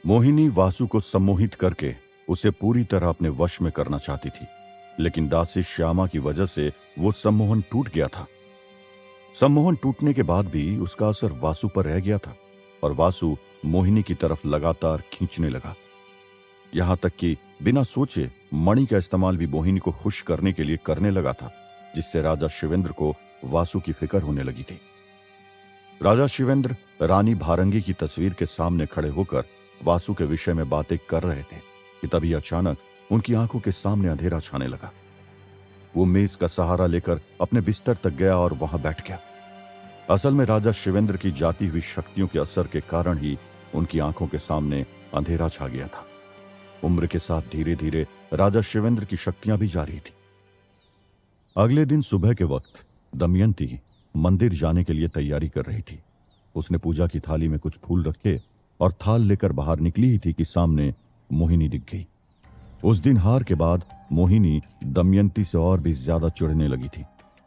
मोहिनी वासु को सम्मोहित करके उसे पूरी तरह अपने वश में करना चाहती थी, लेकिन दासी श्यामा की वजह से वो सम्मोहन टूट गया था। सम्मोहन टूटने के बाद भी उसका असर वासु पर रह गया था और वासु मोहिनी की तरफ लगातार खींचने लगा। यहां तक कि बिना सोचे मणि का इस्तेमाल भी मोहिनी को खुश करने के लिए करने लगा था, जिससे राजा शिवेंद्र को वासु की फिक्र होने लगी थी। राजा शिवेंद्र रानी भारंगी की तस्वीर के सामने खड़े होकर वासु के विषय में बातें कर रहे थे कि तभी अचानक उनकी आंखों के सामने अंधेरा छाने लगा। वो मेज का सहारा लेकर अपने बिस्तर तक गया और वहां बैठ गया। असल में राजा शिवेंद्र की जाती हुई शक्तियों के असर के कारण ही उनकी आंखों के सामने अंधेरा छा गया था। उम्र के साथ धीरे धीरे राजा शिवेंद्र की शक्तियां भी जा रही थी। अगले दिन सुबह के वक्त दमयंती मंदिर जाने के लिए तैयारी कर रही थी। उसने पूजा की थाली में कुछ फूल रखे और थाल लेकर बाहर निकली ही थी कि सामने मोहिनी दिख गई। उस दिन हार के बाद मोहिनी दमयंती से और भी ज्यादा चिढ़ने लगी थी,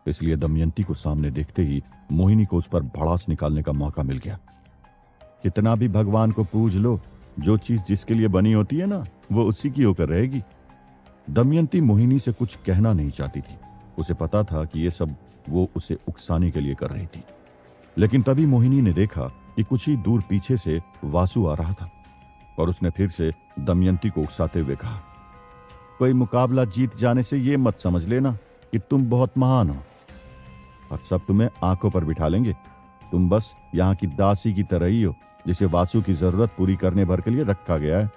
इसलिए दमयंती को सामने देखते ही मोहिनी को उस पर भड़ास निकालने का मौका मिल गया। कितना भी भगवान को पूज लो, जो चीज जिसके लिए बनी होती है ना, वो उसी की होकर रहेगी। दमयंती मोहिनी से कुछ कहना नहीं चाहती थी। उसे पता था कि ये सब वो उसे उकसाने के लिए कर रही थी, लेकिन तभी मोहिनी ने देखा कि कुछ ही दूर पीछे से वासु आ रहा था और उसने फिर से दमयंती को उकसाते हुए कहा, कोई मुकाबला जीत जाने से ये मत समझ लेना कि तुम बहुत महान हो और सब तुम्हें आंखों पर बिठा लेंगे। तुम बस यहाँ की दासी की तरह ही हो, जिसे वासु की जरूरत पूरी करने भर के लिए रखा गया है।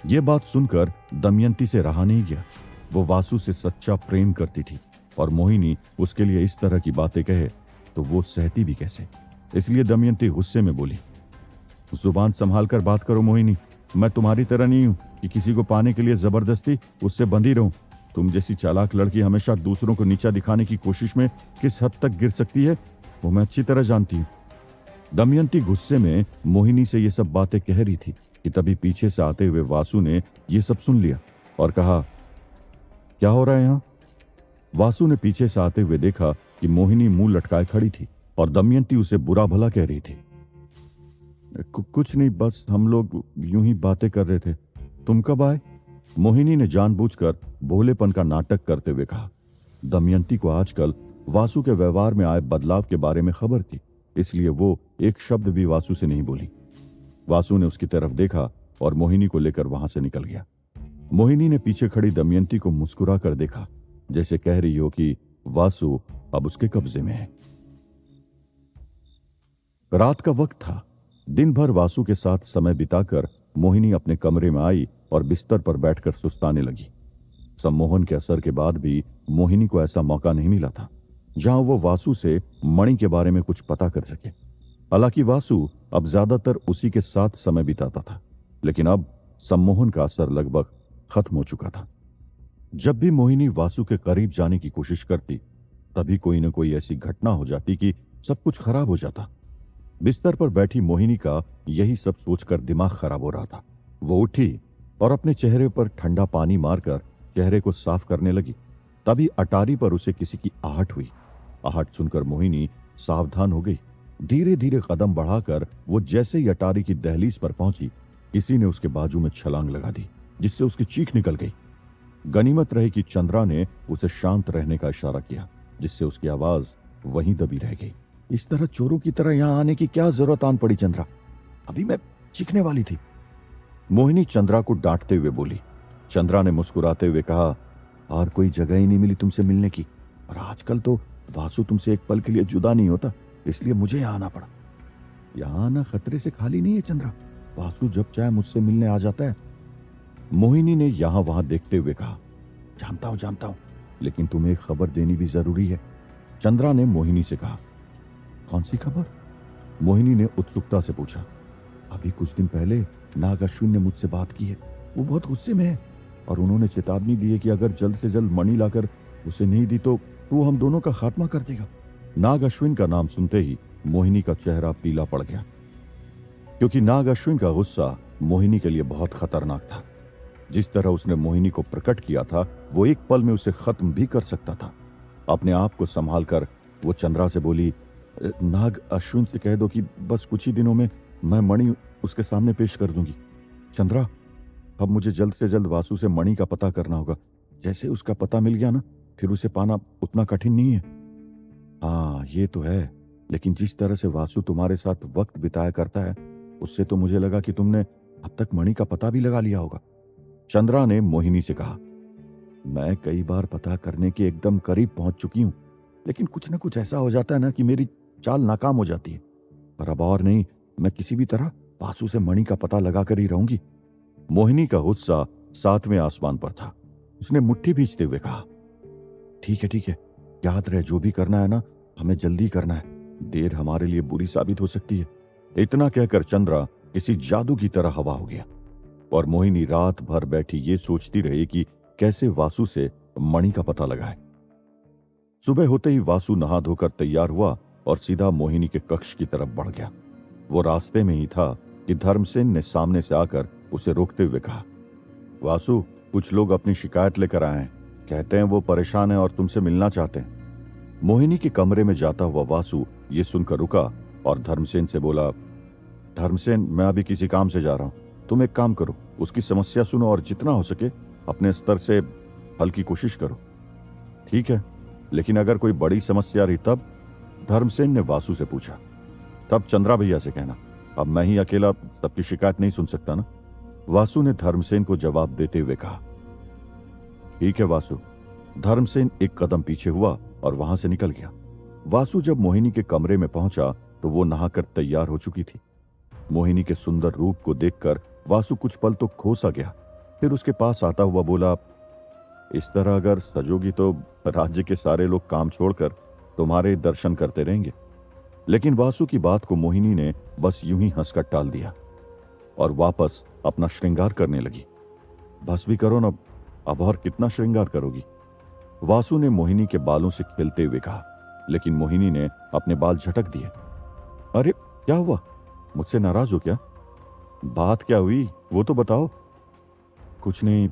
यह बात सुनकर दमयंती से रहा नहीं गया। वो वासु से सच्चा प्रेम करती थी और मोहिनी उसके लिए इस तरह की बातें कहे तो वो सहती भी कैसे। इसलिए दमयंती गुस्से में बोली, जुबान संभाल कर बात करो मोहिनी। मैं तुम्हारी तरह नहीं हूं कि किसी को पाने के लिए जबरदस्ती उससे बंधी रहूं। तुम जैसी चालाक लड़की हमेशा दूसरों को नीचा दिखाने की कोशिश में किस हद तक गिर सकती है, वो मैं अच्छी तरह जानती हूं। दमयंती गुस्से में मोहिनी से ये सब बातें कह रही थी कि तभी पीछे से आते हुए वासु ने ये सब सुन लिया और कहा, क्या हो रहा है यहां? वासु ने पीछे से आते हुए देखा कि मोहिनी मुंह लटकाए खड़ी थी और दमयंती उसे बुरा भला कह रही थी। कुछ नहीं, बस हम लोग यूं ही बातें कर रहे थे। तुम कब आए? मोहिनी ने जानबूझकर भोलेपन का नाटक करते हुए कहा। दमयंती को आजकल वासु के व्यवहार में आए बदलाव के बारे में खबर थी, इसलिए वो एक शब्द भी वासु से नहीं बोली। वासु ने उसकी तरफ देखा और मोहिनी को लेकर वहां से निकल गया। मोहिनी ने पीछे खड़ी दमयंती को मुस्कुरा कर देखा, जैसे कह रही हो कि वासु अब उसके कब्जे में है। रात का वक्त था। दिन भर वासु के साथ समय बिताकर मोहिनी अपने कमरे में आई और बिस्तर पर बैठकर सुस्ताने लगी। सम्मोहन के असर के बाद भी मोहिनी को ऐसा मौका नहीं मिला था जहां वो वासु से मणि के बारे में कुछ पता कर सके। हालांकि वासु अब ज्यादातर उसी के साथ समय बिताता था, लेकिन अब सम्मोहन का असर लगभग खत्म हो चुका था। जब भी मोहिनी वासु के करीब जाने की कोशिश करती, तभी कोई न कोई ऐसी घटना हो जाती कि सब कुछ खराब हो जाता। बिस्तर पर बैठी मोहिनी का यही सब सोचकर दिमाग खराब हो रहा था। वो उठी और अपने चेहरे पर ठंडा पानी मारकर चेहरे को साफ करने लगी। तभी अटारी पर उसे किसी की आहट हुई। आहट सुनकर मोहिनी सावधान हो गई। धीरे धीरे कदम बढ़ाकर वो जैसे ही अटारी की दहलीज पर पहुंची, किसी ने उसके बाजू में छलांग लगा दी, जिससे उसकी चीख निकल गई। गनीमत रही कि चंद्रा ने उसे शांत रहने का इशारा किया, जिससे उसकी आवाज वहीं दबी रह गई। इस तरह चोरों की तरह यहां आने की क्या जरूरत आन पड़ी चंद्रा? अभी मैं चीखने वाली थी। मोहिनी चंद्रा को डांटते हुए बोली। चंद्रा ने मुस्कुराते हुए कहा, और कोई जगह ही नहीं मिली तुमसे मिलने की, और आजकल तो वासु तुमसे एक पल के लिए जुदा नहीं होता, इसलिए मुझे यहां आना पड़ा। यहां आना खतरे से खाली नहीं है चंद्रा, वासु जब चाहे मुझसे मिलने आ जाता है। मोहिनी ने यहां वहां देखते हुए कहा, जानता हूं, लेकिन तुम्हें एक खबर देनी भी जरूरी है। चंद्रा ने मोहिनी से कहा। कौन सी खबर? मोहिनी ने उत्सुकता से पूछा। अभी कुछ दिन पहले नाग अश्विन ने मुझसे बात की है। वो बहुत गुस्से में है और उन्होंने चेतावनी दी है कि अगर जल्द से जल्द मणि लाकर उसे नहीं दी तो वो हम दोनों का खात्मा कर देगा। नाग अश्विन का नाम सुनते ही मोहिनी का चेहरा पीला पड़ गया, क्योंकि नाग अश्विन का गुस्सा मोहिनी के लिए बहुत खतरनाक था। जिस तरह उसने मोहिनी को प्रकट किया था, वो एक पल में उसे खत्म भी कर सकता था। अपने आप को संभाल कर वो चंद्रा से बोली, नाग अश्विन से कह दो कि बस कुछ ही दिनों में मैं मणि उसके सामने पेश कर दूंगी। चंद्रा, अब मुझे जल्द से जल्द वासु से मणि का पता करना होगा। जैसे उसका पता मिल गया ना, फिर उसे पाना उतना कठिन नहीं है। हाँ, ये तो है, लेकिन जिस तरह से वासु तुम्हारे साथ वक्त बिताया करता है, उससे तो मुझे लगा कि तुमने अब तक मणि का पता भी लगा लिया होगा। चंद्रा ने मोहिनी से कहा, मैं कई बार पता करने के एकदम करीब पहुंच चुकी हूं, लेकिन कुछ ना कुछ ऐसा हो जाता है ना कि मेरी चाल नाकाम हो जाती है। पर अब और नहीं, मैं किसी भी तरह वासु से मणि का पता लगा कर ही रहूंगी। मोहिनी का गुस्सा 7वें आसमान पर था। उसने मुट्ठी भींचते हुए कहा, ठीक है, याद रहे जो भी करना है ना, हमें जल्दी करना है। देर हमारे लिए बुरी साबित हो सकती है। इतना कहकर चंद्रा किसी जादू की तरह हवा हो गया और मोहिनी रात भर बैठी ये सोचती रही कि कैसे वासु से मणि का पता लगाए। सुबह होते ही वासु नहा धोकर तैयार हुआ और सीधा मोहिनी के कक्ष की तरफ बढ़ गया। वो रास्ते में ही था कि धर्मसेन ने सामने से आकर उसे रोकते हुए कहा, वासु, कुछ लोग अपनी शिकायत लेकर आए हैं। कहते हैं वो परेशान हैं और तुमसे मिलना चाहते हैं। मोहिनी के कमरे में जाता हुआ वासु ये सुनकर रुका और धर्मसेन से बोला, धर्मसेन, मैं अभी किसी काम से जा रहा हूं। तुम एक काम करो, उसकी समस्या सुनो और जितना हो सके अपने स्तर से हल की कोशिश करो। ठीक है, लेकिन अगर कोई बड़ी समस्या रही तब? धर्मसेन ने वासु से पूछा। तब चंद्रा भैया से कहना, अब मैं ही अकेला सबकी शिकायत नहीं सुन सकता ना। वासु ने धर्मसेन को जवाब देते हुए कहा। ठीक है वासु। धर्मसेन एक कदम पीछे हुआ और वहां से निकल गया। वासु जब मोहिनी के कमरे में पहुंचा तो वो नहाकर तैयार हो चुकी थी। मोहिनी के सुंदर रूप को देखकर वासु कुछ पल तो खो सा गया। फिर उसके पास आता हुआ बोला, इस तरह अगर सजोगी तो राज्य के सारे लोग काम छोड़कर तुम्हारे दर्शन करते रहेंगे। लेकिन वासु की बात को मोहिनी ने बस यूं ही हंसकर टाल दिया और वापस अपना श्रृंगार करने लगी। बस भी करो ना, अब और कितना श्रृंगार करोगी? वासु ने मोहिनी के बालों से खेलते हुए कहा, लेकिन मोहिनी ने अपने बाल झटक दिए। अरे क्या हुआ? मुझसे नाराज हो क्या? बात क्या हुई वो तो बताओ। कुछ नहीं,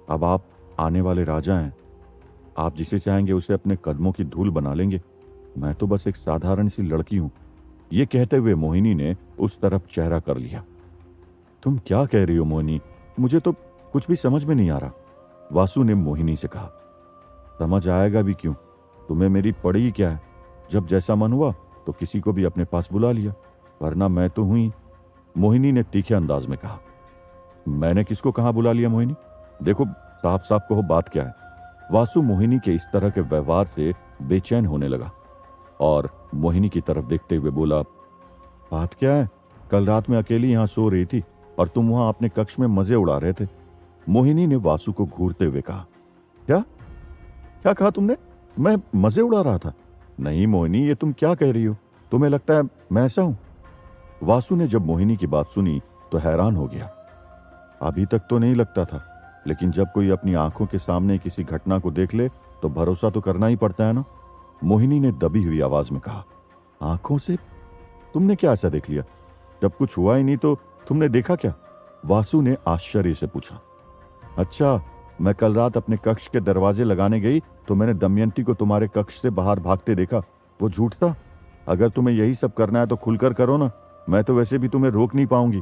अब आप आने वाले राजा हैं। आप जिसे चाहेंगे उसे अपने कदमों की धूल बना लेंगे। मैं तो बस एक साधारण सी लड़की हूं। ये कहते हुए मोहिनी ने उस तरफ चेहरा कर लिया। तुम क्या कह रही हो मोहिनी? मुझे तो कुछ भी समझ में नहीं आ रहा। वासु ने मोहिनी से कहा। समझ आएगा भी क्यों? तुम्हें मेरी पड़ी ही क्या है? जब जैसा मन हुआ तो किसी को भी अपने पास बुला लिया, वरना मैं तो हुई। मोहिनी ने तीखे अंदाज में कहा। मैंने किसको कहां बुला लिया मोहिनी? देखो साफ साफ कहो, बात क्या है? वासु मोहिनी के इस तरह के व्यवहार से बेचैन होने लगा और मोहिनी की तरफ देखते हुए बोला, बात क्या है? कल रात में अकेली यहां सो रही थी और तुम वहां अपने कक्ष में मजे उड़ा रहे थे। मोहिनी ने वासु को घूरते हुए कहा। क्या क्या कहा तुमने? मैं मजे उड़ा रहा था? नहीं मोहिनी, ये तुम क्या कह रही हो? तुम्हें लगता है मैं ऐसा हूं? वासु ने जब मोहिनी की बात सुनी तो हैरान हो गया। अभी तक तो नहीं लगता था, लेकिन जब कोई अपनी आंखों के सामने किसी घटना को देख ले तो भरोसा तो करना ही पड़ता है ना। मोहिनी ने दबी हुई आवाज में कहा। आंखों से? तुमने क्या ऐसा देख लिया? जब कुछ हुआ ही नहीं तो तुमने देखा क्या? वासु ने आश्चर्य से पूछा। अच्छा, मैं कल रात अपने कक्ष के दरवाजे लगाने गई तो मैंने दमयंती को तुम्हारे कक्ष से बाहर भागते देखा। वो झूठ था? अगर तुम्हें यही सब करना है तो खुलकर करो ना, मैं तो वैसे भी तुम्हें रोक नहीं पाऊंगी।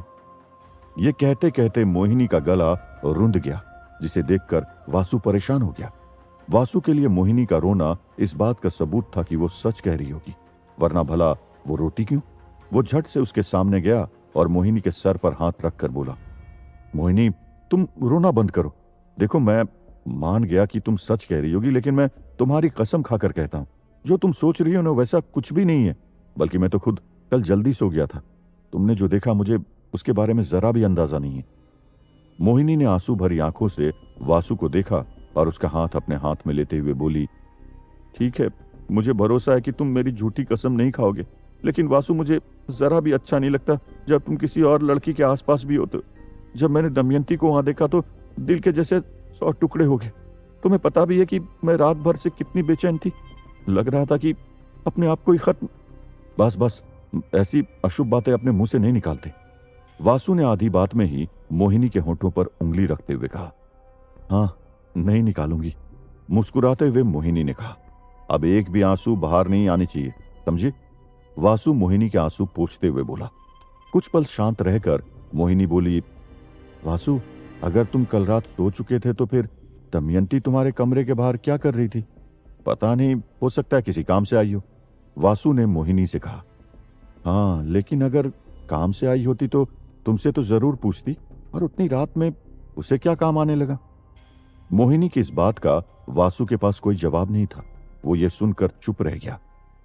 ये कहते कहते मोहिनी का गला रुंध गया, जिसे देखकर वासु परेशान हो गया। वासु के लिए मोहिनी का रोना इस बात का सबूत था कि वो सच कह रही होगी, वरना भला वो रोती क्यों? वो झट से उसके सामने गया और मोहिनी के सर पर हाथ रखकर बोला, मोहिनी, तुम रोना बंद करो। देखो, मैं मान गया कि तुम सच कह रही होगी, लेकिन मैं तुम्हारी कसम खाकर कहता हूं, जो तुम सोच रही हो ना वैसा कुछ भी नहीं है। बल्कि मैं तो खुद कल जल्दी सो गया था। तुमने जो देखा मुझे उसके बारे में जरा भी अंदाजा नहीं है। मोहिनी ने आंसू भरी आंखों से वासु को देखा और उसका हाथ अपने हाथ में लेते हुए बोली, ठीक है, मुझे भरोसा है कि तुम मेरी झूठी कसम नहीं खाओगे, लेकिन वासु, मुझे जरा भी अच्छा नहीं लगता जब तुम किसी और लड़की के आसपास भी हो। तो जब मैंने दमयंती को वहां देखा तो दिल के जैसे 100 टुकड़े हो गए। तुम्हें पता भी है कि मैं रात भर से कितनी बेचैन थी। लग रहा था कि अपने आप को ही खत्म। बस बस, ऐसी अशुभ बातें अपने मुंह से नहीं निकालते। वासु ने आधी बात में ही मोहिनी के होंठों पर उंगली रखते हुए कहा। हाँ, नहीं निकालूंगी। मुस्कुराते हुए मोहिनी ने कहा। अब एक भी आंसू बाहर नहीं आने चाहिए, समझे? वासु मोहिनी के आंसू पोंछते हुए बोला। कुछ पल शांत रहकर मोहिनी बोली, वासु, अगर तुम कल रात सो चुके थे तो फिर दमयंती तुम्हारे कमरे के बाहर क्या कर रही थी? पता नहीं, हो सकता है किसी काम से आई हो। वासु ने मोहिनी से कहा। हाँ, लेकिन अगर काम से आई होती तो तुमसे तो जरूर पूछती, और उतनी रात में उसे क्या काम आने लगा? मोहिनी की इस बात का वासु के पास कोई जवाब नहीं था। वो ये सुनकर चुप रह गया।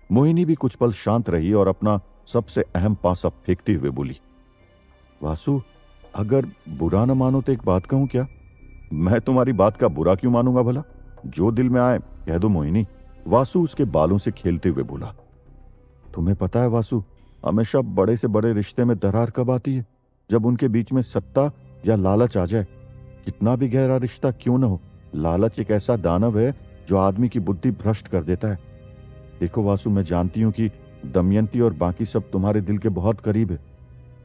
मोहिनी भी कुछ पल शांत रही और अपना सबसे अहम पासा फेंकते हुए बोली, वासु, अगर बुरा न मानो तो एक बात कहूं क्या? मैं तुम्हारी बात का बुरा क्यों मानूंगा भला? जो दिल में आए कह दो मोहिनी। वासु उसके बालों से खेलते हुए बोला। तुम्हें पता है वासु, हमेशा बड़े से बड़े रिश्ते में दरार कब आती है? जब उनके बीच में सत्ता या लालच आ जाए। कितना भी गहरा रिश्ता क्यों न हो, लालच एक ऐसा दानव है जो आदमी की बुद्धि भ्रष्ट कर देता है। देखो वासु, मैं जानती हूं कि दमयंती और बाकी सब तुम्हारे दिल के बहुत करीब है,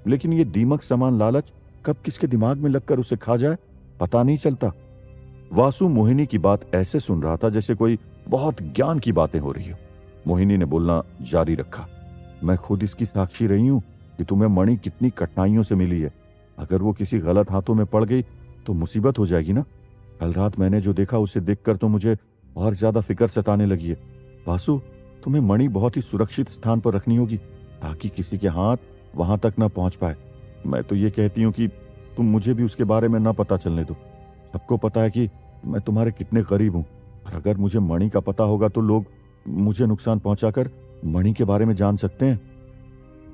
लेकिन ये दीमक समान लालच कब किसके दिमाग में लगकर उसे खा जाए पता नहीं चलता। वासु मोहिनी की बात ऐसे सुन रहा था जैसे कोई बहुत ज्ञान की बातें हो रही हो। मोहिनी ने बोलना जारी रखा, मैं खुद इसकी साक्षी रही हूं कि तुम्हें मणि कितनी कठिनाइयों से मिली है। अगर वो किसी गलत हाथों में पड़ गई तो मुसीबत हो जाएगी ना। कल रात मैंने जो देखा उसे देखकर तो मुझे और ज्यादा फिक्र सताने लगी है। वासु, तुम्हें मणि बहुत ही सुरक्षित स्थान पर रखनी होगी ताकि किसी के हाथ वहां तक ना पहुंच पाए। मैं तो ये कहती हूँ कि तुम मुझे भी उसके बारे में ना पता चलने दो। सबको पता है कि मैं तुम्हारे कितने करीब हूं, और अगर मुझे मणि का पता होगा तो लोग मुझे नुकसान पहुंचाकर मणि के बारे में जान सकते हैं।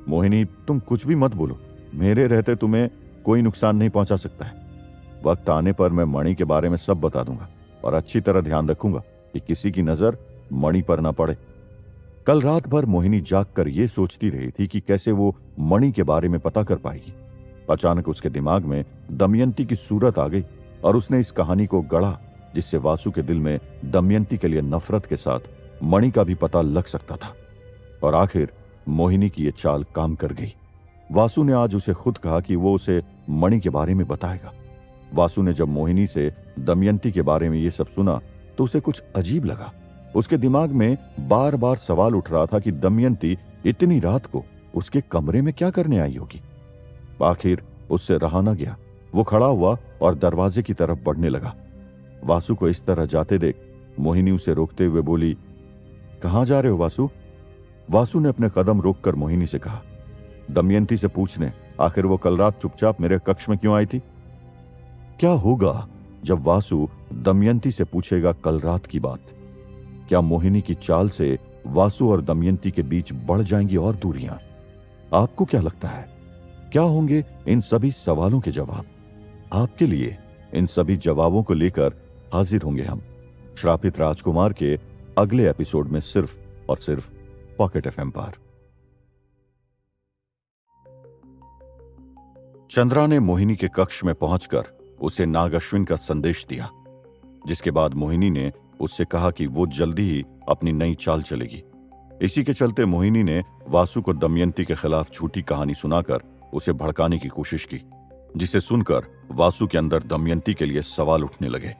मोहिनी, तुम कुछ भी मत बोलो। मेरे रहते तुम्हें कोई नुकसान नहीं पहुंचा सकता है। वक्त आने पर मैं मणि के बारे में सब बता दूंगा और अच्छी तरह ध्यान रखूंगा कि किसी की नजर मणि पर ना पड़े। कल रात भर मोहिनी जागकर ये सोचती रही थी कि कैसे वो मणि के बारे में पता कर पाएगी। अचानक उसके दिमाग में दमयंती की सूरत आ गई और उसने इस कहानी को गढ़ा जिससे वासु के दिल में दमयंती के लिए नफरत के साथ मणि का भी पता लग सकता था। और आखिर मोहिनी की ये चाल काम कर गई। वासु ने आज उसे खुद कहा कि वो उसे मणि के बारे में बताएगा। वासु ने जब मोहिनी से दमयंती के बारे में ये सब सुना तो उसे कुछ अजीब लगा। उसके दिमाग में बार बार सवाल उठ रहा था कि दमयंती इतनी रात को उसके कमरे में क्या करने आई होगी। आखिर उससे रहा न गया। वो खड़ा हुआ और दरवाजे की तरफ बढ़ने लगा। वासु को इस तरह जाते देख मोहिनी उसे रोकते हुए बोली, कहां जा रहे हो वासु? वासु ने अपने कदम रोककर मोहिनी से कहा, दमयंती से पूछने, आखिर वो कल रात चुपचाप मेरे कक्ष में क्यों आई थी? क्या होगा जब वासु दमयंती से पूछेगा कल रात की बात? क्या मोहिनी की चाल से वासु और दमयंती के बीच बढ़ जाएंगी और दूरियां? आपको क्या लगता है, क्या होंगे इन सभी सवालों के जवाब? आपके लिए इन सभी जवाबों को लेकर हाजिर होंगे हम श्रापित राजकुमार के अगले एपिसोड में, सिर्फ और सिर्फ पॉकेट एफएम पर। चंद्रा ने मोहिनी के कक्ष में पहुंचकर उसे नागअश्विन का संदेश दिया, जिसके बाद मोहिनी ने उससे कहा कि वो जल्दी ही अपनी नई चाल चलेगी। इसी के चलते मोहिनी ने वासु को दमयंती के खिलाफ झूठी कहानी सुनाकर उसे भड़काने की कोशिश की, जिसे सुनकर वासु के अंदर दमयंती के लिए सवाल उठने लगे।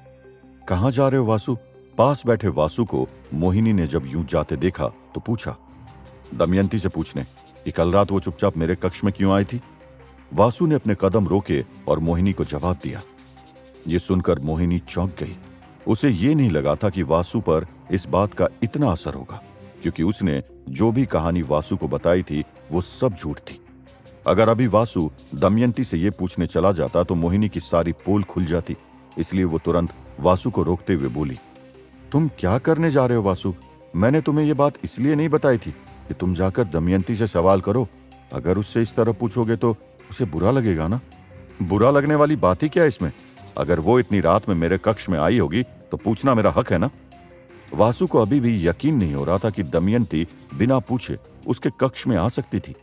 कहां जा रहे हो वासु? पास बैठे वासु को मोहिनी ने जब यूं जाते देखा तो पूछा, दमयंती से पूछने कि कल रात वो चुपचाप मेरे कक्ष में क्यों आई थी। वासु ने अपने कदम रोके और मोहिनी को जवाब दिया। ये सुनकर मोहिनी चौंक गई। उसे ये नहीं लगा था कि वासु पर इस बात का इतना असर होगा, क्योंकि उसने जो भी कहानी वासु को बताई थी वो सब झूठ थी। अगर अभी वासु दमयंती से ये पूछने चला जाता तो मोहिनी की सारी पोल खुल जाती। इसलिए वो तुरंत वासु को रोकते हुए बोली, तुम क्या करने जा रहे हो वासु? मैंने तुम्हें ये बात इसलिए नहीं बताई थी कि तुम जाकर दमयंती से सवाल करो। अगर उससे इस तरह पूछोगे तो उसे बुरा लगेगा ना। बुरा लगने वाली बात ही क्या है इसमें? अगर वो इतनी रात में मेरे कक्ष में आई होगी तो पूछना मेरा हक है ना। वासु को अभी भी यकीन नहीं हो रहा था कि दमयंती बिना पूछे उसके कक्ष में आ सकती थी।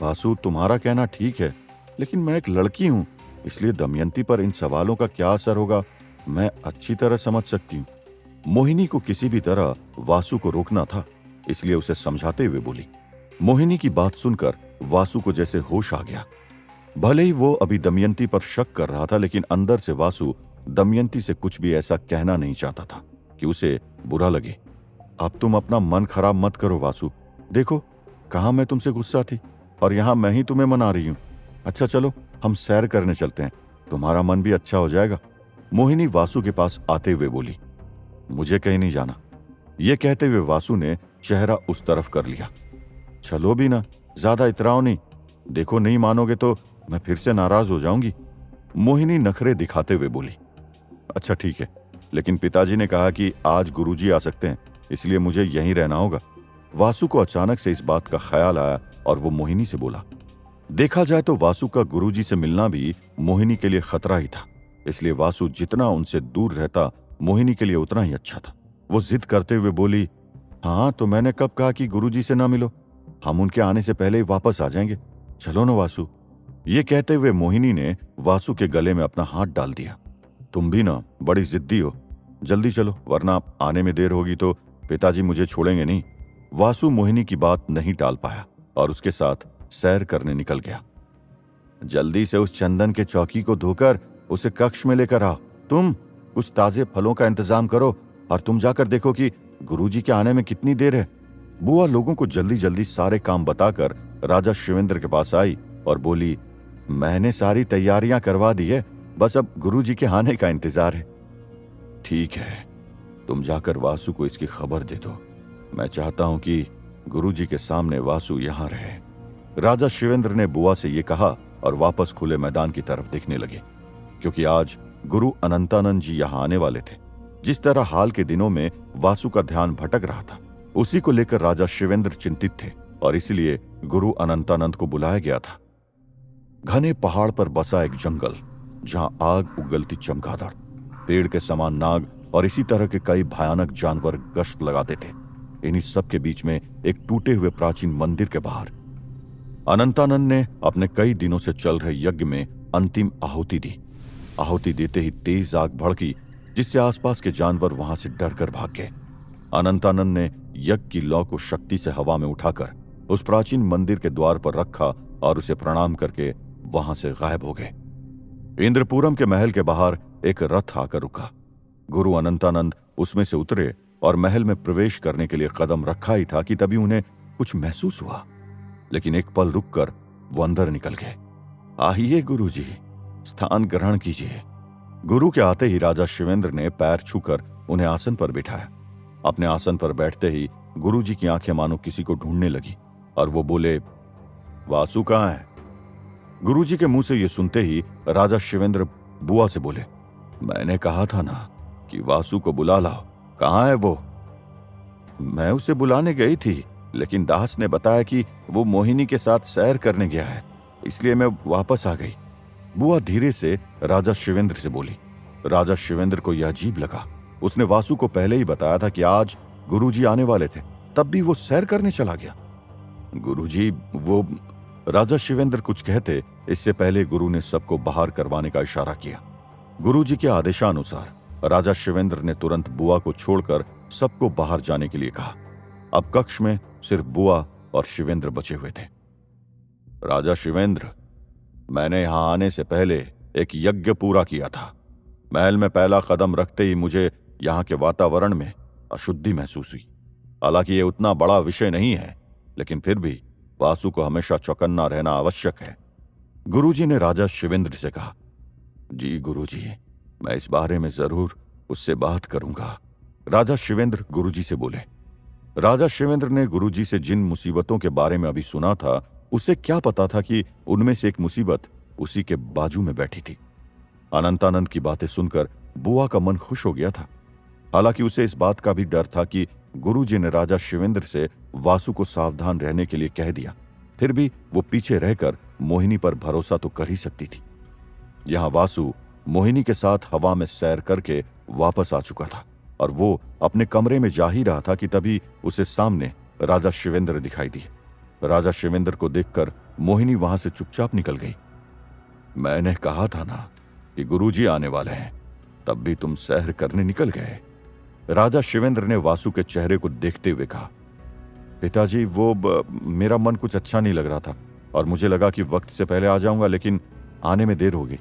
वासु, तुम्हारा कहना ठीक है, लेकिन मैं एक लड़की हूं, इसलिए दमयंती पर इन सवालों का क्या असर होगा मैं अच्छी तरह समझ सकती हूँ। मोहिनी को किसी भी तरह वासु को रोकना था, इसलिए उसे समझाते हुए बोली। मोहिनी की बात सुनकर वासु को जैसे होश आ गया। भले ही वो अभी दमयंती पर शक कर रहा था, लेकिन अंदर से वासु दमयंती से कुछ भी ऐसा कहना नहीं चाहता था कि उसे बुरा लगे। अब तुम अपना मन खराब मत करो वासु। देखो, कहा मैं तुमसे गुस्सा थी। और यहाँ मैं ही तुम्हें मना रही हूँ। अच्छा चलो, हम सैर करने चलते हैं, तुम्हारा मन भी अच्छा हो जाएगा। मोहिनी वासु के पास आते हुए बोली। मुझे कहीं नहीं जाना। ये कहते हुए वासु ने चेहरा उस तरफ कर लिया। चलो भी ना, ज्यादा इतराओ नहीं, देखो नहीं मानोगे तो मैं फिर से नाराज हो जाऊंगी। मोहिनी नखरे दिखाते हुए बोली। अच्छा ठीक है, लेकिन पिताजी ने कहा कि आज गुरुजी आ सकते हैं, इसलिए मुझे यहीं रहना होगा। वासु को अचानक से इस बात का ख्याल आया और वो मोहिनी से बोला। देखा जाए तो वासु का गुरुजी से मिलना भी मोहिनी के लिए खतरा ही था, इसलिए वासु जितना उनसे दूर रहता मोहिनी के लिए उतना ही अच्छा था। वो जिद करते हुए बोली, हाँ तो मैंने कब कहा कि गुरुजी से ना मिलो, हम उनके आने से पहले ही वापस आ जाएंगे, चलो ना वासु। ये कहते हुए मोहिनी ने वासु के गले में अपना हाथ डाल दिया। तुम भी ना बड़ी जिद्दी हो, जल्दी चलो वरना आने में देर होगी तो पिताजी मुझे छोड़ेंगे नहीं। वासु मोहिनी की बात नहीं टाल पाया और उसके साथ सैर करने निकल गया। जल्दी से उस चंदन के चौकी को धोकर उसे कक्ष में लेकर आओ। तुम कुछ ताजे फलों का इंतजाम करो और तुम जाकर देखो कि गुरुजी के आने में कितनी देर है। बुआ लोगों को जल्दी जल्दी सारे काम बताकर राजा शिवेंद्र के पास आई और बोली, मैंने सारी तैयारियां करवा दी है, बस अब गुरुजी के आने का इंतजार है। ठीक है, तुम जाकर वासु को इसकी खबर दे दो। मैं चाहता हूं कि गुरुजी के सामने वासु यहां रहे। राजा शिवेंद्र ने बुआ से यह कहा और वापस खुले मैदान की तरफ देखने लगे, क्योंकि आज गुरु अनंतानंद जी यहां आने वाले थे। जिस तरह हाल के दिनों में वासु का ध्यान भटक रहा था, उसी को लेकर राजा शिवेंद्र चिंतित थे और इसलिए गुरु अनंतानंद को बुलाया गया था। घने पहाड़ पर बसा एक जंगल, जहां आग उगलती चमगादड़, पेड़ के समान नाग और इसी तरह के कई भयानक जानवर गश्त लगाते थे। इन्हीं सब के बीच में एक टूटे हुए प्राचीन मंदिर के बाहर अनंतानंद ने अपने कई दिनों से चल रहे यज्ञ में अंतिम आहुति दी। आहुति देते ही तेज आग भड़की, जिससे आसपास के जानवर वहां से डरकर भाग गए। अनंतानंद ने यज्ञ की लौ को शक्ति से हवा में उठाकर उस प्राचीन मंदिर के द्वार पर रखा और उसे प्रणाम करके वहां से गायब हो गए। इंद्रपुरम के महल के बाहर एक रथ आकर रुका। गुरु अनंतानंद उसमें से उतरे और महल में प्रवेश करने के लिए कदम रखा ही था कि तभी उन्हें कुछ महसूस हुआ, लेकिन एक पल रुककर वो अंदर निकल गए। आइए गुरुजी, स्थान ग्रहण कीजिए। गुरु के आते ही राजा शिवेंद्र ने पैर छूकर उन्हें आसन पर बिठाया। अपने आसन पर बैठते ही गुरुजी की आंखें मानो किसी को ढूंढने लगी और वो बोले, वासु कहाँ है? गुरुजी के मुंह से ये सुनते ही राजा शिवेंद्र बुआ से बोले, मैंने कहा था ना कि वासु को बुला लाओ, कहाँ है वो? मैं उसे बुलाने गई थी, लेकिन दास ने बताया कि वो मोहिनी के साथ सैर करने गया है, इसलिए मैं वापस आ गई। बुआ धीरे से राजा शिवेंद्र से बोली। राजा शिवेंद्र को यह अजीब लगा। उसने वासु को पहले ही बताया था कि आज गुरुजी आने वाले थे, तब भी वो सैर करने चला गया। गुरुजी वो राजा शिवेंद्र कुछ कहते, इससे पहले गुरु ने सबको बाहर करवाने का इशारा किया। गुरुजी के आदेशानुसार राजा शिवेंद्र ने तुरंत बुआ को छोड़कर सबको बाहर जाने के लिए कहा। अब कक्ष में सिर्फ बुआ और शिवेंद्र बचे हुए थे। राजा शिवेंद्र, मैंने यहां आने से पहले एक यज्ञ पूरा किया था। महल में पहला कदम रखते ही मुझे यहाँ के वातावरण में अशुद्धि महसूस हुई। हालांकि ये उतना बड़ा विषय नहीं है, लेकिन फिर भी वासु को हमेशा चौकन्ना रहना आवश्यक है। गुरुजी ने राजा शिवेंद्र से कहा। जी गुरुजी, मैं इस बारे में जरूर उससे बात करूंगा। राजा शिवेंद्र गुरुजी से बोले। राजा शिवेंद्र ने गुरुजी से जिन मुसीबतों के बारे में अभी सुना था, उसे क्या पता था कि उनमें से एक मुसीबत उसी के बाजू में बैठी थी। अनंतानंद की बातें सुनकर बुआ का मन खुश हो गया था। हालांकि उसे इस बात का भी डर था कि गुरुजी ने राजा शिवेंद्र से वासु को सावधान रहने के लिए कह दिया, फिर भी वो पीछे रहकर मोहिनी पर भरोसा तो कर ही सकती थी। यहां वासु मोहिनी के साथ हवा में सैर करके वापस आ चुका था और वो अपने कमरे में जा ही रहा था कि तभी उसे सामने राजा शिवेंद्र दिखाई दिए। राजा शिवेंद्र को देखकर मोहिनी वहां से चुपचाप निकल गई। मैंने कहा था ना कि गुरुजी आने वाले हैं, तब भी तुम सैर करने निकल गए। राजा शिवेंद्र ने वासु के चेहरे को देखते हुए कहा। पिताजी, वो मेरा मन कुछ अच्छा नहीं लग रहा था और मुझे लगा कि वक्त से पहले आ जाऊंगा, लेकिन आने में देर हो गई।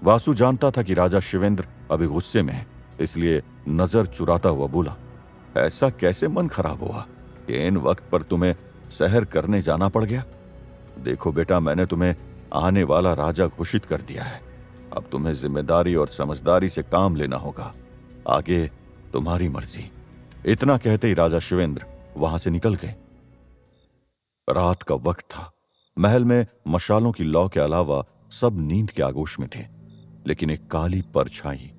वासु जानता था कि राजा शिवेंद्र अभी गुस्से में है, इसलिए नजर चुराता हुआ बोला, ऐसा कैसे मन खराब हुआ कि इन वक्त पर तुम्हें सहर करने जाना पड़ गया? देखो बेटा, मैंने तुम्हें आने वाला राजा घोषित कर दिया है। अब तुम्हें जिम्मेदारी और समझदारी से काम लेना होगा। आगे तुम्हारी मर्जी। इतना कहते ही राजा शिवेंद्र वहां से निकल गए। रात का वक्त था। महल में मशालों की लौ के अलावा सब नींद के आगोश में थे, लेकिन एक काली परछाई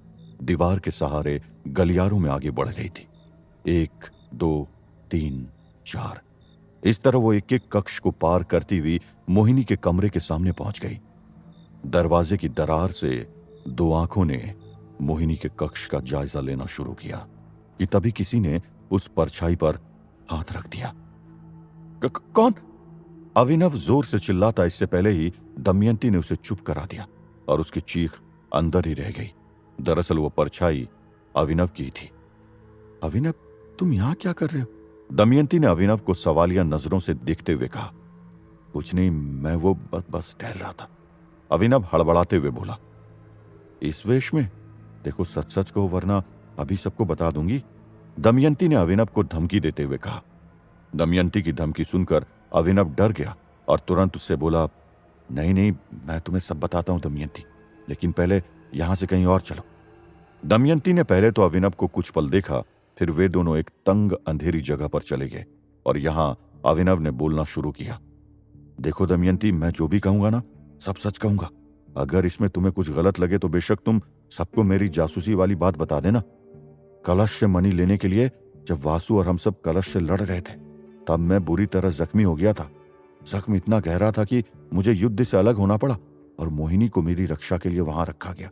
दीवार के सहारे गलियारों में आगे बढ़ रही थी। 1, 2, 3, 4 इस तरह वो एक एक कक्ष को पार करती हुई मोहिनी के कमरे के सामने पहुंच गई। दरवाजे की दरार से 2 आंखों ने मोहिनी के कक्ष का जायजा लेना शुरू किया कि तभी किसी ने उस परछाई पर हाथ रख दिया। कौन? अभिनव जोर से चिल्लाता, इससे पहले ही दमयंती ने उसे चुप करा दिया और उसकी चीख अंदर ही रह गई। दरअसल वो परछाई अभिनव की थी। अभिनव, तुम यहां क्या कर रहे हो? दमयंती ने अभिनव को सवालिया नजरों से देखते हुए कहा। कुछ नहीं, मैं वो बस टहल रहा था। अभिनव हड़बड़ाते हुए बोला। इस वेश में? देखो, सच सच कहो वरना अभी सबको बता दूंगी। दमयंती ने अभिनव को धमकी देते हुए कहा। दमयंती की धमकी सुनकर अभिनव डर गया और तुरंत उससे बोला, नहीं नहीं, मैं तुम्हें सब बताता हूं दमयंती, लेकिन पहले यहां से कहीं और चलो। दमयंती ने पहले तो अभिनव को कुछ पल देखा, फिर वे दोनों एक तंग अंधेरी जगह पर चले गए और यहां अभिनव ने बोलना शुरू किया। देखो दमयंती, मैं जो भी कहूंगा ना, सब सच कहूंगा। अगर इसमें तुम्हें कुछ गलत लगे तो बेशक तुम सबको मेरी जासूसी वाली बात बता देना। कलश से मणि लेने के लिए जब वासु और हम सब कलश से लड़ रहे थे, तब मैं बुरी तरह जख्मी हो गया था। जख्म इतना गहरा था कि मुझे युद्ध से अलग होना पड़ा और मोहिनी को मेरी रक्षा के लिए वहां रखा गया।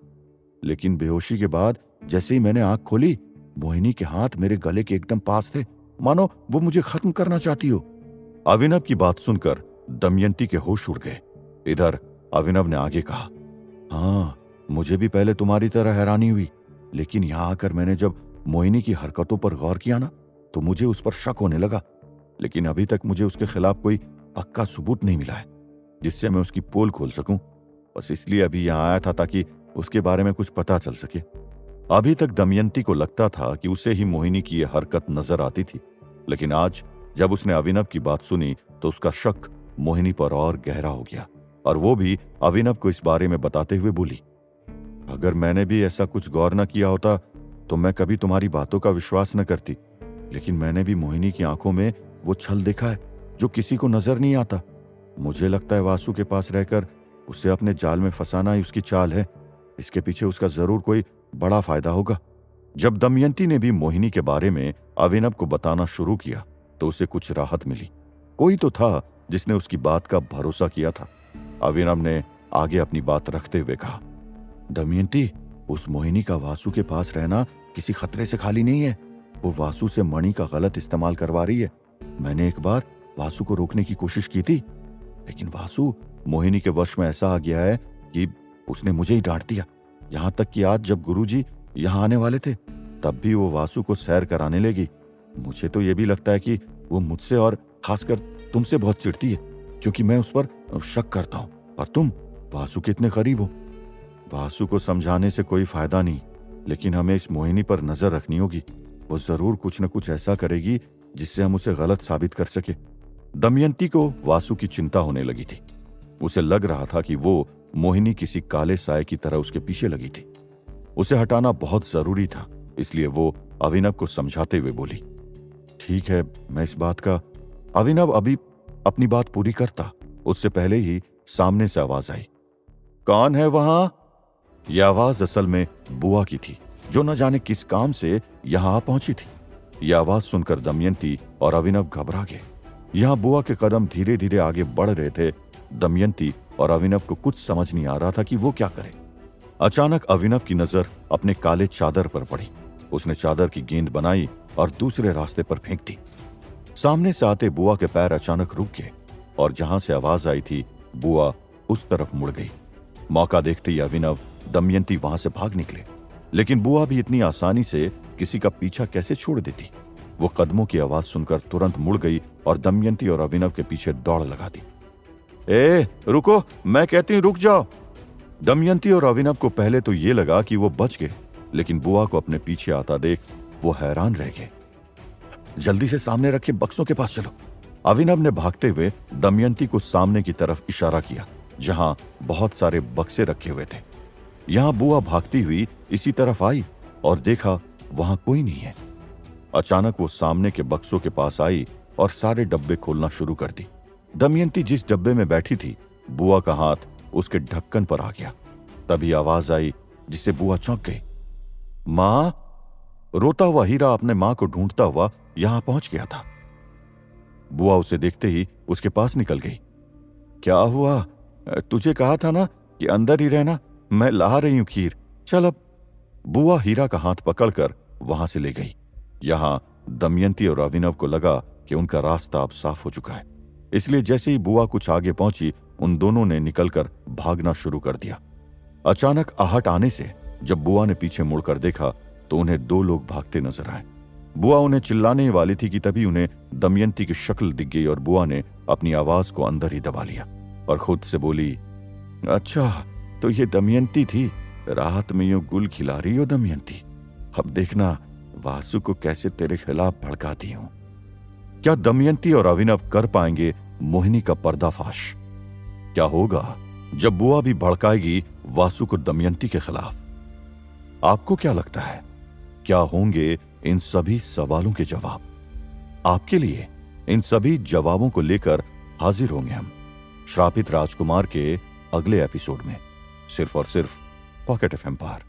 लेकिन बेहोशी के बाद जैसे ही मैंने आंख खोली, मोहिनी के हाथ मेरे गले के एकदम पास थे, मानो वो मुझे खत्म करना चाहती हो। अभिनव की बात सुनकर दमयंती के होश उड़ गए। इधर अभिनव ने आगे कहा, हाँ, मुझे भी पहले तुम्हारी तरह हैरानी हुई, लेकिन यहां आकर मैंने जब मोहिनी की हरकतों पर गौर किया ना, तो मुझे उस पर शक होने लगा। लेकिन अभी तक मुझे उसके खिलाफ कोई पक्का सबूत नहीं मिला है जिससे मैं उसकी पोल खोल सकूं। बस इसलिए अभी यहां आया था ताकि उसके बारे में कुछ पता चल सके। अभी तक दमयंती को लगता था कि उसे ही मोहिनी की यह हरकत नजर आती थी, लेकिन आज जब उसने अभिनव की बात सुनी तो उसका शक मोहिनी पर और गहरा हो गया और वो भी अभिनव को इस बारे में बताते हुए बोली, अगर मैंने भी ऐसा कुछ गौर न किया होता तो मैं कभी तुम्हारी बातों का विश्वास न करती, लेकिन मैंने भी मोहिनी की आंखों में वो छल देखा है जो किसी को नजर नहीं आता। मुझे लगता है वासु के पास रहकर उसे अपने जाल में फंसाना ही उसकी चाल है। इसके पीछे उसका जरूर कोई बड़ा फायदा होगा। जब दमयंती ने भी मोहिनी के बारे में अभिनव को बताना शुरू किया तो उसे कुछ राहत मिली। कोई तो था जिसने उसकी बात का भरोसा किया था। अभिनव ने आगे अपनी बात रखते हुए कहा, दमयंती, उस मोहिनी का वासु के पास रहना किसी खतरे से खाली नहीं है। वो वासु से मणि का गलत इस्तेमाल करवा रही है। मैंने एक बार वासु को रोकने की कोशिश की थी, लेकिन वासु मोहिनी के वश में ऐसा आ गया है कि उसने मुझे ही डांट दिया। यहां तक कि आज जब गुरुजी यहां आने वाले थे तब भी वो वासु को सैर कराने लगी। मुझे तो यह भी लगता है कि वो मुझसे और खासकर तुमसे बहुत चिढ़ती है, क्योंकि मैं उस पर शक करता हूं और तुम वासु के इतने करीब हो। वासु को समझाने से कोई फायदा नहीं, लेकिन हमें इस मोहिनी पर नजर रखनी होगी। वो जरूर कुछ न कुछ ऐसा करेगी जिससे हम उसे गलत साबित कर सके। दमयंती को वासु की चिंता होने लगी थी। उसे लग रहा था कि वो मोहिनी किसी काले साए की तरह उसके पीछे लगी थी। उसे हटाना बहुत जरूरी था, इसलिए वो अभिनव को समझाते हुए बोली, ठीक है, मैं इस बात का। अभिनव अभी अपनी बात पूरी करता उससे पहले ही सामने से आवाज आई, कौन है वहां? यह आवाज असल में बुआ की थी, जो न जाने किस काम से यहां आ पहुंची थी। यह आवाज सुनकर दमयंती और अभिनव घबरा गए। यहां बुआ के कदम धीरे धीरे आगे बढ़ रहे थे। दमयंती और अभिनव को कुछ समझ नहीं आ रहा था कि वो क्या करे। अचानक अभिनव की नजर अपने काले चादर पर पड़ी। उसने चादर की गेंद बनाई और दूसरे रास्ते पर फेंक दी। सामने से आते बुआ के पैर अचानक रुक गए और जहां से आवाज आई थी बुआ उस तरफ मुड़ गई। मौका देखते ही अभिनव दमयंती वहां से भाग निकले, लेकिन बुआ भी इतनी आसानी से किसी का पीछा कैसे छोड़ देती। वो कदमों की आवाज सुनकर तुरंत मुड़ गई और दमयंती और अभिनव के पीछे दौड़ लगा दी। ए रुको, मैं कहती हूं रुक जाओ। दमयंती और अभिनव को पहले तो ये लगा कि वो बच गए, लेकिन बुआ को अपने पीछे आता देख वो हैरान रह गए। जल्दी से सामने रखे बक्सों के पास चलो। अभिनव ने भागते हुए दमयंती को सामने की तरफ इशारा किया, जहां बहुत सारे बक्से रखे हुए थे। यहां बुआ भागती हुई इसी तरफ आई और देखा वहां कोई नहीं है। अचानक वो सामने के बक्सों के पास आई और सारे डब्बे खोलना शुरू कर दी। दमयंती जिस डब्बे में बैठी थी, बुआ का हाथ उसके ढक्कन पर आ गया। तभी आवाज आई जिसे बुआ चौंक गई। मां! रोता हुआ हीरा अपने मां को ढूंढता हुआ यहां पहुंच गया था। बुआ उसे देखते ही उसके पास निकल गई। क्या हुआ? तुझे कहा था ना कि अंदर ही रहना, मैं ला रही हूं खीर, चल अब। बुआ हीरा का हाथ पकड़कर वहां से ले गई। यहां दमयंती और अभिनव को लगा कि उनका रास्ता अब साफ हो चुका है, इसलिए जैसे ही बुआ कुछ आगे पहुंची, उन दोनों ने निकलकर भागना शुरू कर दिया। अचानक आहट आने से जब बुआ ने पीछे मुड़कर देखा तो उन्हें दो लोग भागते नजर आए। बुआ उन्हें चिल्लाने ही वाली थी कि तभी उन्हें दमयंती की शक्ल दिख गई और बुआ ने अपनी आवाज को अंदर ही दबा लिया और खुद से बोली, अच्छा तो ये दमयंती थी, रात में यूं गुल खिला रही हो दमयंती। अब देखना वासु को कैसे तेरे खिलाफ भड़काती हूं। क्या दमयंती और अभिनव कर पाएंगे मोहिनी का पर्दाफाश? क्या होगा जब बुआ भी भड़काएगी वासु को दमयंती के खिलाफ? आपको क्या लगता है, क्या होंगे इन सभी सवालों के जवाब? आपके लिए इन सभी जवाबों को लेकर हाजिर होंगे हम श्रापित राजकुमार के अगले एपिसोड में, सिर्फ और सिर्फ पॉकेट एफएम पर।